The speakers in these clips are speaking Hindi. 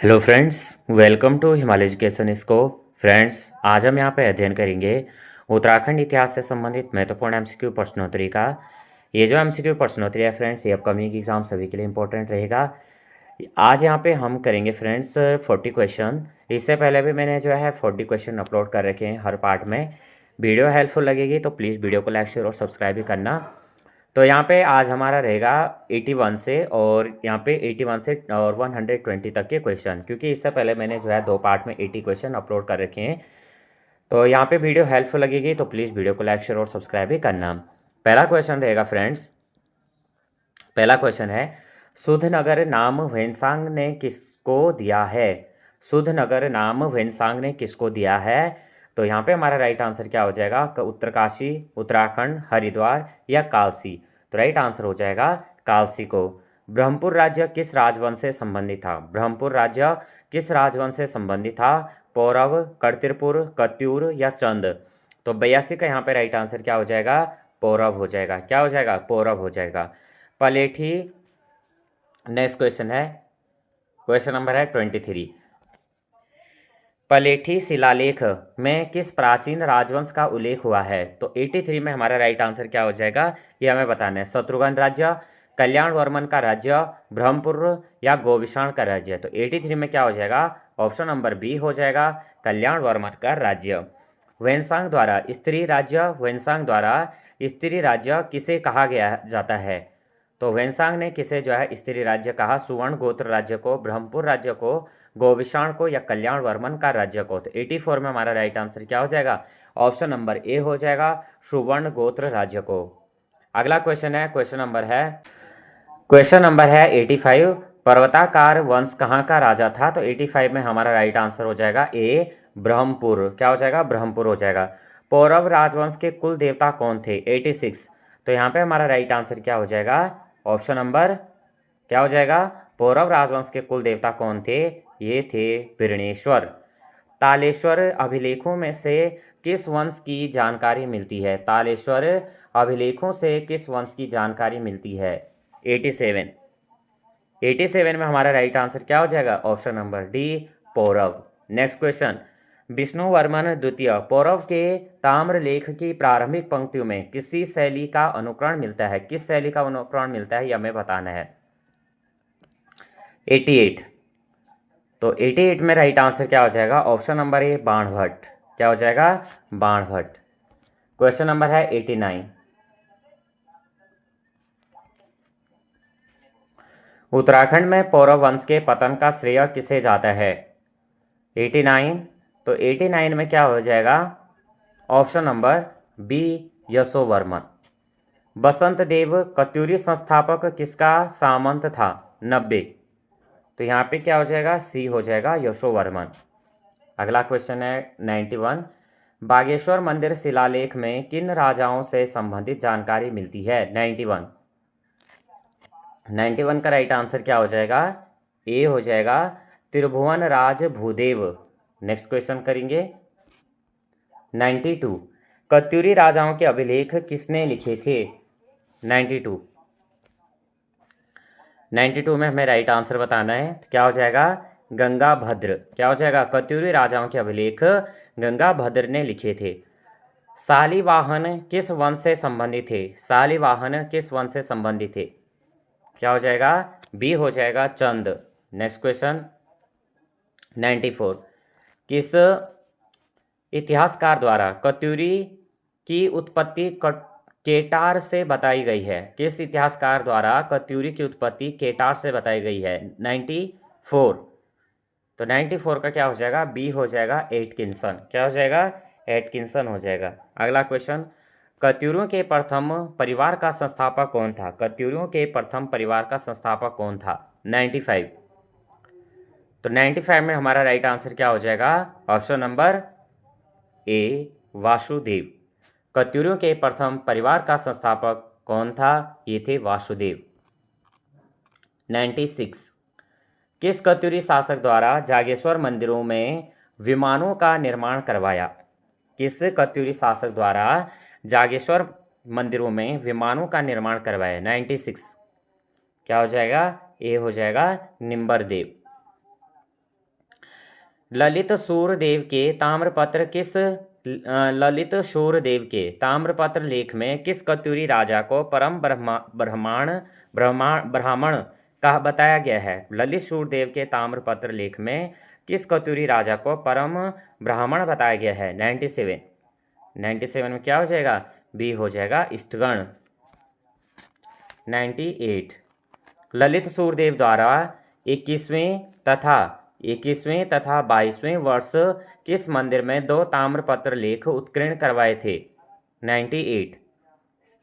Hello friends, welcome to Himalaya education scope. Friends, आज हम यहाँ पे अध्ययन करेंगे उत्तराखंड इतिहास से संबंधित महत्वपूर्ण एमसीक्यू प्रश्नोत्तरी का। ये जो एमसीक्यू प्रश्नोत्तरी है फ्रेंड्स, ये अपकमिंग एग्जाम सभी के लिए इंपॉर्टेंट रहेगा। आज यहाँ पे हम करेंगे फ्रेंड्स 40 क्वेश्चन। इससे पहले भी मैंने जो है 40 क्वेश्चन अपलोड कर रखे हैं हर पार्ट में। वीडियो हेल्पफुल लगेगी तो प्लीज़ वीडियो को लाइक शेयर और सब्सक्राइब भी करना। तो यहाँ पे आज हमारा रहेगा 81 से, और यहाँ पे 81 से और 120 तक के क्वेश्चन, क्योंकि इससे पहले मैंने जो है 2 पार्ट में 80 क्वेश्चन अपलोड कर रखे हैं। तो यहाँ पे वीडियो हेल्पफुल लगेगी तो प्लीज़ वीडियो को लाइक शेयर और सब्सक्राइब भी करना। पहला क्वेश्चन रहेगा फ्रेंड्स, पहला क्वेश्चन है, सुधनगर नाम ह्वेनसांग ने किसको दिया है? सुधनगर नाम ह्वेनसांग ने किसको दिया है? तो यहाँ पे हमारा राइट आंसर क्या हो जाएगा? उत्तरकाशी, उत्तराखंड, हरिद्वार या कालसी? तो राइट आंसर हो जाएगा कालसी को। ब्रह्मपुर राज्य किस राजवंश से संबंधित था? ब्रह्मपुर राज्य किस राजवंश से संबंधित था? पौरव, कर्तिरपुर, कत्यूर या चंद? तो 82 का यहाँ पे राइट आंसर क्या हो जाएगा? पौरव हो जाएगा। क्या हो जाएगा? पौरव हो जाएगा। पलेठी, नेक्स्ट क्वेश्चन है, क्वेश्चन नंबर है 23। पलेठी शिलालेख में किस प्राचीन राजवंश का उल्लेख हुआ है? तो 83 में हमारा राइट आंसर क्या हो जाएगा, ये हमें बताना है। शत्रुघ्न राज्य, कल्याण वर्मन का राज्य, ब्रह्मपुर या गोविषाण का राज्य? तो 83 में क्या हो जाएगा? ऑप्शन नंबर बी हो जाएगा, कल्याण वर्मन का राज्य। ह्वेनसांग द्वारा स्त्री राज्य, ह्वेनसांग द्वारा स्त्री राज्य किसे कहा गया जाता है? तो ह्वेनसांग ने किसे जो है स्त्री राज्य कहा? सुवर्ण गोत्र राज्य को, ब्रह्मपुर राज्य को, गोविषाण को या कल्याण वर्मन का राज्य को? तो 84 में हमारा राइट आंसर क्या हो जाएगा? ऑप्शन नंबर ए हो जाएगा, सुवर्ण गोत्र राज्य को। अगला क्वेश्चन है, क्वेश्चन नंबर है 85। पर्वताकार वंश कहाँ का राजा था? तो 85 में हमारा राइट आंसर हो जाएगा ए, ब्रह्मपुर। क्या हो जाएगा? ब्रह्मपुर हो जाएगा। पौरव राजवंश के कुल देवता कौन थे? 86। तो यहाँ पे हमारा राइट आंसर क्या हो जाएगा? ऑप्शन नंबर क्या हो जाएगा? पौरव राजवंश के कुल देवता कौन थे? ये थे बिरणेश्वर। तालेश्वर अभिलेखों में से किस वंश की जानकारी मिलती है? तालेश्वर अभिलेखों से किस वंश की जानकारी मिलती है? 87। 87 में हमारा राइट आंसर क्या हो जाएगा? Option number D, Paurav. Next question, Vishnuvarman द्वितीय पौरव के ताम्रलेख की प्रारंभिक पंक्तियों में किसी शैली का अनुकरण मिलता है? किस शैली का अनुकरण मिलता है, यह हमें बताना है। 88। तो 88 में राइट आंसर क्या हो जाएगा? ऑप्शन नंबर ए, बाणभट्ट। क्या हो जाएगा? बाणभट्ट। क्वेश्चन नंबर है 89। उत्तराखंड में पौरव वंश के पतन का श्रेय किसे जाता है? 89। तो 89 में क्या हो जाएगा? Option number B, Yashovarman. Basant Dev Katyuri संस्थापक किसका सामंत था? 90। तो यहाँ पे क्या हो जाएगा? सी हो जाएगा, यशोवर्मन। अगला क्वेश्चन है 91। बागेश्वर मंदिर शिलालेख में किन राजाओं से संबंधित जानकारी मिलती है? 91। 91 का राइट आंसर क्या हो जाएगा? ए हो जाएगा, त्रिभुवन राज भूदेव। नेक्स्ट क्वेश्चन करेंगे 92। कत्यूरी राजाओं के अभिलेख किसने लिखे थे? 92। 92 में हमें राइट आंसर बताना है। क्या हो जाएगा? गंगाभद्र। क्या हो जाएगा? कत्यूरी राजाओं के अभिलेख गंगाभद्र ने लिखे थे। शालिवाहन किस वंश से संबंधित थे? शालिवाहन किस वंश से संबंधित थे? क्या हो जाएगा? बी हो जाएगा, चंद। Next question 94। किस इतिहासकार द्वारा कत्यूरी की उत्पत्ति केटार से बताई गई है? किस इतिहासकार द्वारा कत्यूरी की उत्पत्ति केटार से बताई गई है? 94। तो 94 का क्या हो जाएगा? बी हो जाएगा, एटकिंसन। क्या हो जाएगा? एटकिंसन हो जाएगा। अगला क्वेश्चन, कत्यूरियों के प्रथम परिवार का संस्थापक कौन था? कत्यूरियों के प्रथम परिवार का संस्थापक कौन था? 95। तो 95 में हमारा राइट आंसर क्या हो जाएगा? Option number A, Vasudev. कत्यूरियों के प्रथम परिवार का संस्थापक कौन था? ये थे वासुदेव। 96। किस कत्यूरी शासक द्वारा जागेश्वर मंदिरों में विमानों का निर्माण करवाया? किस कत्यूरी शासक द्वारा जागेश्वर मंदिरों में विमानों का निर्माण करवाया? 96। क्या हो जाएगा? ए हो जाएगा, निम्बरदेव। ललित सूरदेव के ताम्रपत्र किस ललित सूरदेव के ताम्रपत्र लेख में किस कत्यूरी राजा को परम ब्राह्मण कहा बताया गया है? ललित सूरदेव के ताम्रपत्र लेख में किस कत्यूरी राजा को परम ब्राह्मण बताया गया है? 97 में क्या हो जाएगा? बी हो जाएगा इष्टगण। 98 ललित सूरदेव द्वारा 21वें तथा 22वें वर्ष किस मंदिर में 2 ताम्रपत्र लेख उत्कीर्ण करवाए थे? 98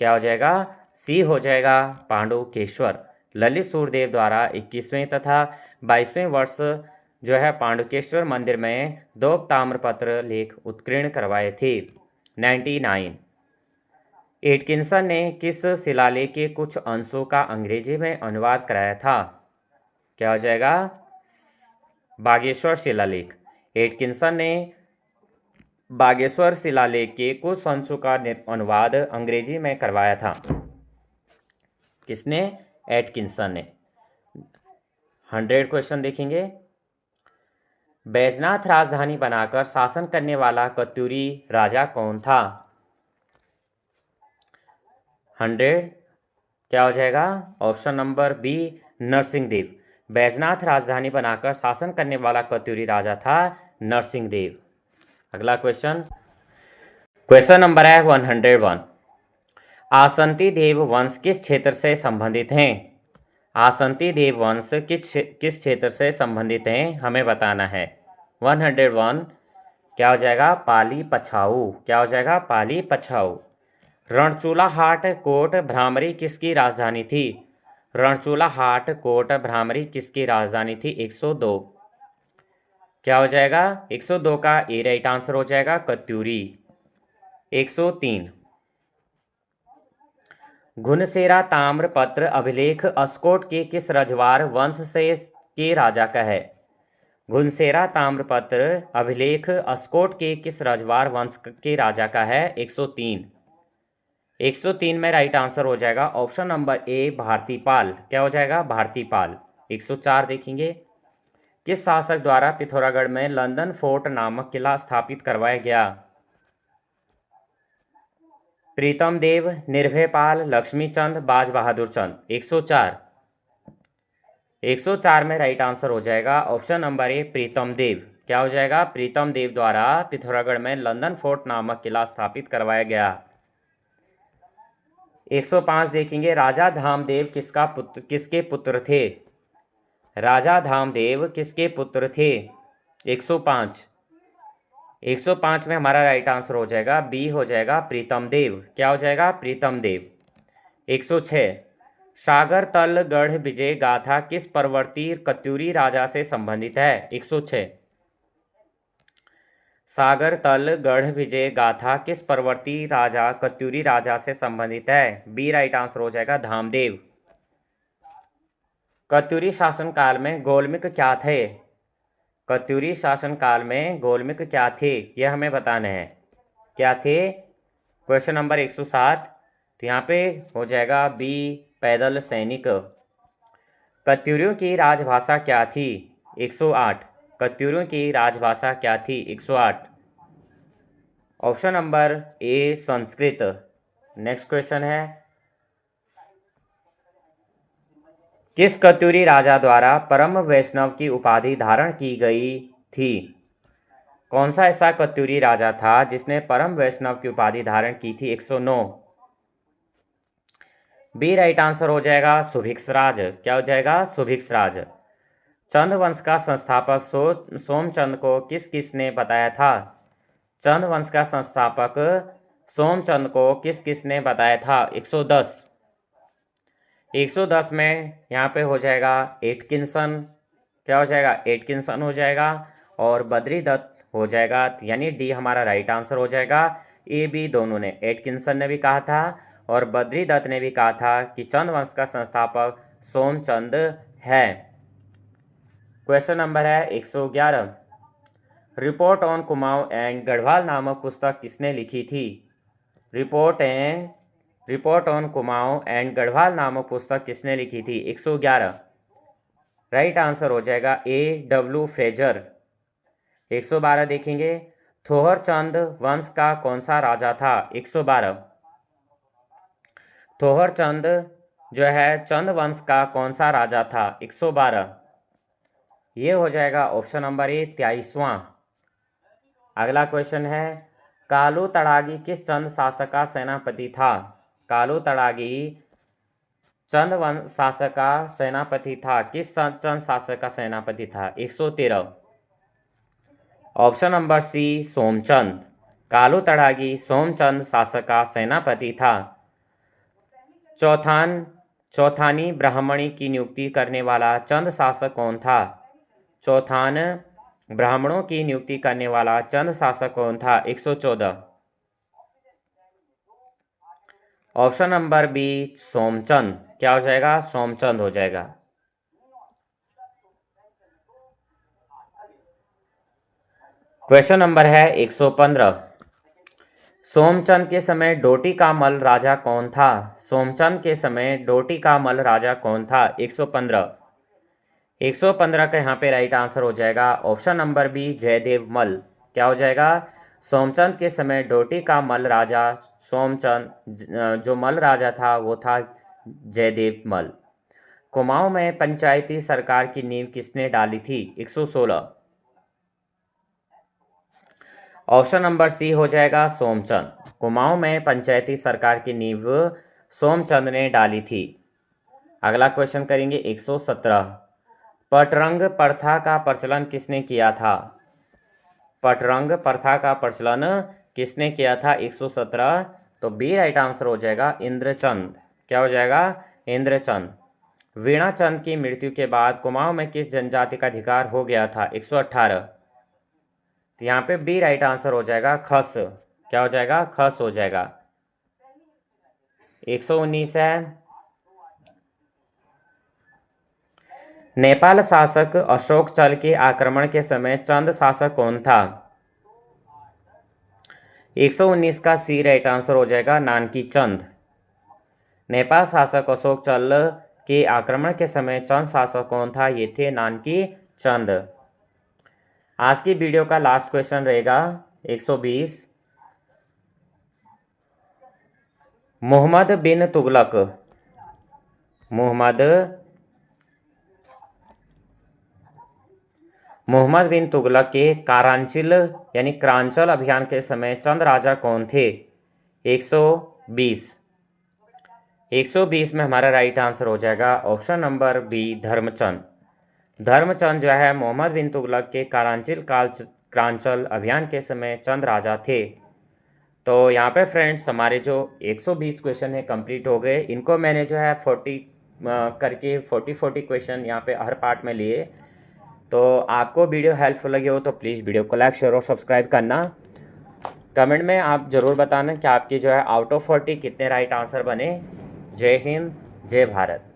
क्या हो जाएगा? सी हो जाएगा पांडुकेश्वर। ललित सूरदेव द्वारा 21वें तथा 22वें वर्ष जो है पांडुकेश्वर मंदिर में 2 ताम्रपत्र लेख उत्कीर्ण करवाए थे। 99 एटकिंसन ने किस शिलालेख के कुछ अंशों का अंग्रेजी में अनुवाद कराया था? क्या हो जाएगा? बागेश्वर शिलालेख। एटकिंसन ने बागेश्वर शिलालेख के कुछ अंशों का अनुवाद अंग्रेजी में करवाया था। किसने? एटकिंसन ने। 100 क्वेश्चन देखेंगे। बैजनाथ राजधानी बनाकर शासन करने वाला कत्यूरी राजा कौन था? 100 क्या हो जाएगा? Option number B Narsinghdev. Baijnath राजधानी बनाकर शासन करने वाला कत्यूरी राजा था नरसिंहदेव। अगला क्वेश्चन नंबर है 101। आसंती देव वंश किस क्षेत्र से संबंधित हैं? आसंती देव वंश किस क्षेत्र से संबंधित हैं हमें बताना है। 101 क्या हो जाएगा? पाली पछाऊ। क्या हो जाएगा? पाली पछाऊ। रणचूलाहाट कोट भ्रामरी किसकी राजधानी थी? रणचूलाहाट कोट भ्रामरी किसकी राजधानी थी? 102 क्या हो जाएगा? 102 का ए राइट आंसर हो जाएगा कत्यूरी। 103 घुनसेरा ताम्रपत्र अभिलेख अस्कोट के किस रजवार वंश से के राजा का है? घुनसेरा ताम्रपत्र अभिलेख अस्कोट के किस रजवार वंश के राजा का है? 103 में राइट आंसर हो जाएगा ऑप्शन नंबर ए भारतीपाल। क्या हो जाएगा? भारतीपाल। 104 देखेंगे। किस शासक द्वारा पिथौरागढ़ में लंदन फोर्ट नामक किला स्थापित करवाया गया? प्रीतम देव, निर्भयपाल, लक्ष्मीचंद, बाज बहादुर चंद। 104 में राइट आंसर हो जाएगा ऑप्शन नंबर ए प्रीतम देव। क्या हो जाएगा? प्रीतम देव द्वारा पिथौरागढ़ में लंदन फोर्ट नामक किला स्थापित करवाया गया। 105 देखेंगे। राजा धामदेव किसके पुत्र थे? राजा धामदेव किसके पुत्र थे? 105 में हमारा राइट आंसर हो जाएगा बी हो जाएगा प्रीतम देव। क्या हो जाएगा? प्रीतम देव। 106 सागर तल गढ़ विजय गाथा किस परवर्ती कत्यूरी राजा से संबंधित है? 106 सागर तल गढ़ विजय गाथा किस परवर्ती राजा कत्यूरी राजा से संबंधित है? बी राइट आंसर हो जाएगा धामदेव। कत्यूरी शासनकाल में गोलमिक क्या थे? कत्यूरी शासनकाल में गोलमिक क्या थे यह हमें बताना है। क्या थे? क्वेश्चन नंबर 107 तो यहाँ पे हो जाएगा बी पैदल सैनिक। कत्यूरियों की राजभाषा क्या थी? 108 कत्यूरियों की राजभाषा क्या थी? 108 ऑप्शन नंबर ए संस्कृत। नेक्स्ट क्वेश्चन है किस कत्यूरी राजा द्वारा परम वैष्णव की उपाधि धारण की गई थी? कौन सा ऐसा कत्यूरी राजा था जिसने परम वैष्णव की उपाधि धारण की थी? 109 बी राइट आंसर हो जाएगा सुभिक्षराज। क्या हो जाएगा? सुभिक्षराज। चंद वंश का संस्थापक सोमचंद को किसने बताया था? चंद वंश का संस्थापक सोमचंद को किसने बताया था? 110 में यहाँ पे हो जाएगा एटकिंसन। क्या हो जाएगा? एटकिंसन हो जाएगा और बद्रीदत्त हो जाएगा, यानी डी हमारा राइट आंसर हो जाएगा। ए बी दोनों ने, एटकिंसन ने भी कहा था और बद्रीदत्त ने भी कहा था कि चंद वंश का संस्थापक सोमचंद है। क्वेश्चन नंबर है 111 report on Kumaon and Garhwal नामक पुस्तक किसने लिखी थी? Report on Kumaon and Garhwal नामक पुस्तक किसने लिखी थी? 111 राइट आंसर हो जाएगा ए डब्ल्यू फ्रेजर। 112 देखेंगे, थोहर चंद वंश का कौन सा राजा था? 112, थोहर चंद जो है चंद वंश का कौन सा राजा था? 112, ये हो जाएगा ऑप्शन नंबर ए 23वां। अगला क्वेश्चन है, कालू तड़ागी किस चंद शासक का सेनापति था? कालू तड़ागी चंद वंश शासक का सेनापति था, किस चंद शासक का सेनापति था? 113, option number C Somchand. Kalu Tadagi Somchand शासक का सेनापति था। चौथानी ब्राह्मणी की नियुक्ति करने वाला चंद शासक कौन था? चौथान ब्राह्मणों की नियुक्ति करने वाला चंद शासक कौन था? 114, ऑप्शन नंबर बी सोमचंद। क्या हो जाएगा? सोमचंद हो जाएगा। क्वेश्चन नंबर है 115, सोमचंद के समय डोटी का मल राजा कौन था? सोमचंद के समय डोटी का मल राजा कौन था? 115, 115 का यहाँ पे राइट आंसर हो जाएगा ऑप्शन नंबर बी जयदेव मल। क्या हो जाएगा? सोमचंद के समय डोटी का मल राजा सोमचंद, जो मल राजा था वो था जयदेव मल। कुमाऊं में पंचायती सरकार की नींव किसने डाली थी? 116, ऑप्शन नंबर सी हो जाएगा सोमचंद। कुमाऊं में पंचायती सरकार की नींव सोमचंद ने डाली थी। अगला क्वेश्चन करेंगे 117, पटरंग प्रथा का प्रचलन किसने किया था? पटरंग प्रथा का प्रचलन किसने किया था? 117, तो बी राइट आंसर हो जाएगा इंद्रचंद। क्या हो जाएगा? इंद्रचंद। वीणाचंद की मृत्यु के बाद कुमाऊं में किस जनजाति का अधिकार हो गया था? 118, तो यहाँ पे बी राइट आंसर हो जाएगा खस। क्या हो जाएगा? खस हो जाएगा। 119 है, नेपाल शासक अशोक चल के आक्रमण के समय चंद शासक कौन था? 119 का सी राइट आंसर हो जाएगा नानकी चंद। नेपाल शासक अशोक चल के आक्रमण के समय चंद शासक कौन था? ये थे नानकी चंद। आज की वीडियो का लास्ट क्वेश्चन रहेगा 120, मोहम्मद बिन तुगलक के कारांचिल यानी क्रांचल अभियान के समय चंद राजा कौन थे? 120, 120 में हमारा राइट आंसर हो जाएगा option number B Dharmchand. Dharmchand जो है मोहम्मद बिन तुगलक के क्रांचल अभियान के समय चंद राजा थे। तो यहाँ पे फ्रेंड्स हमारे जो 120 क्वेश्चन है कंप्लीट हो गए। इनको मैंने जो है 40 क्वेश्चन यहाँ पे हर पार्ट में लिए। तो आपको वीडियो हेल्पफुल लगी हो तो प्लीज़ वीडियो को लाइक शेयर और सब्सक्राइब करना। कमेंट में आप ज़रूर बताना कि आपकी जो है आउट ऑफ 40 कितने राइट आंसर बने। जय हिंद, जय भारत।